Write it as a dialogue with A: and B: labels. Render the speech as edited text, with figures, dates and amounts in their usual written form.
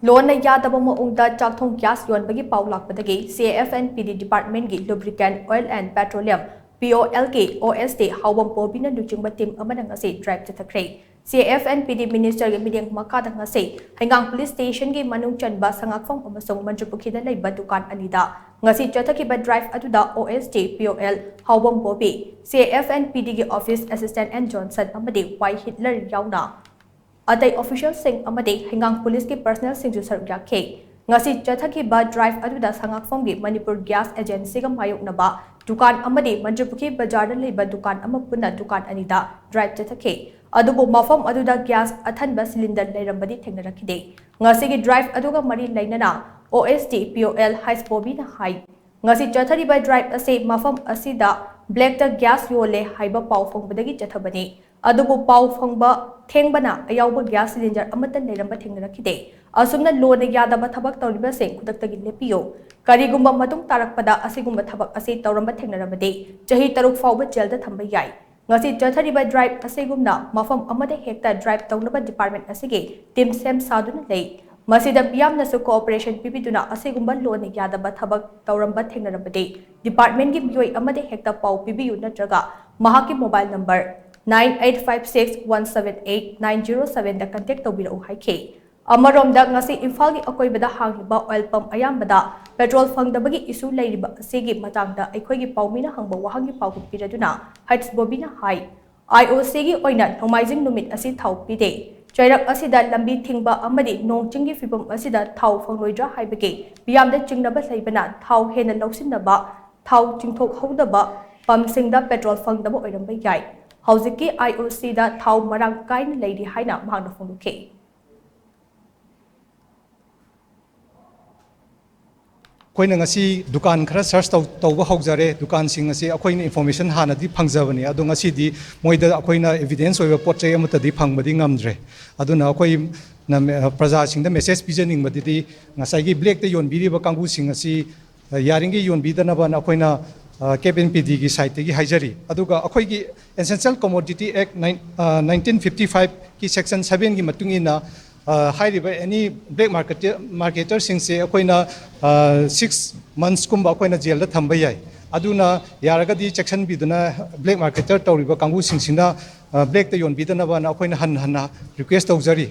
A: Lona yadaba maong Chakthong gas yonbagi pau lakpadagi CAF and PD Department gi Lubricant Oil and Petroleum POLK OSD Haobam Bobby na luchingba team amana ngasi drive Chathakhre CAF and PD Minister gi mideng makada ngasi hangang police station gi manung chanba sangakfong amasong Manipuri da laiba dukan anida ngasi Chathakhre drive aduda OSD POL Haobam Bobby CAF and PD gi office assistant and Johnson amade Y Hitler yauna Aday official sing amade hangang police ki personnel sing jusar yakhe ngasi Chathakhre drive aduda sangakfong gi Manipur gas agency ga mayoknaba dukan amade Manipuri bazar da leiba dukan ama punna dukan anida drive Chathakhre adubu mafam aduda gas athanba cylinder leirambadi thengnarakide ngasi gi drive aduga mari lainana OSD POL High Bobby na hai ngasi Chathakhre drive ase mafam asida black da gas yole haiba pau phongbadagi chathabani adubu pau phongba Thingnaba ayawba gas cylinder amata leiramba thengnarakide asumna lona yadaba thabak tawriba sing khudaktagi lepiyo karigumba matung tarakpada asigumba thabak ase tawramba thengnaramade chahi taruk fawba jail da thamba yai ngasi Chathakhre drive asegumna mafam amada hekta drive tawnaba department asige team sem saduna lei masida piyamna su cooperation pipiduna asegumba lona yadaba thabak tawramba thengnaramade department gi miyoi amada hekta pau pibiyu natraga mahaki mobile number 9856178907 da contact tawbirau haike amaromda ngasi imphal gi akoibada hangiba oil pump ayambada petrol fangdabagi isu leiriba asigi matangda aikhoigi paumina hangba wahangi pau piraduna heights bobina hai IOC gi oina nomaijing numit asi thau pide chairak asida lambi thingba amadi nongchinggi fibam asida thau phangloidra haibage biyamda chingnaba saibana thau hena lausinnaba thau chingthok hodaba pamsingda petrol fangdaba oiramba yai Hauziki IOC da thau marang kain lady haina mahangna phongduke
B: Koina ngasi dukan khara search tawba hawjare dukan sing ngasi akoina information hana di phangjabani adu ngasi di moida akoina evidence oiba potchai amata di phangbadi ngamdre aduna akoi na praja sing da message pijaning badi di ngasai gi black te yonbiri ba kanggu sing ngasi yaringi yonbidana ba akoina CAF and PD gi site gi haijari aduga akhoi gi Essential Commodity Act 1955 ki section 7 gi matungina hairiba any black marketer sing se akoina 6 months kumba akoina jail da thamba yai aduna yaraga di section biduna black marketer tawriba kangu sing sina black te yon bidana ba na akoina han hanna request tawjari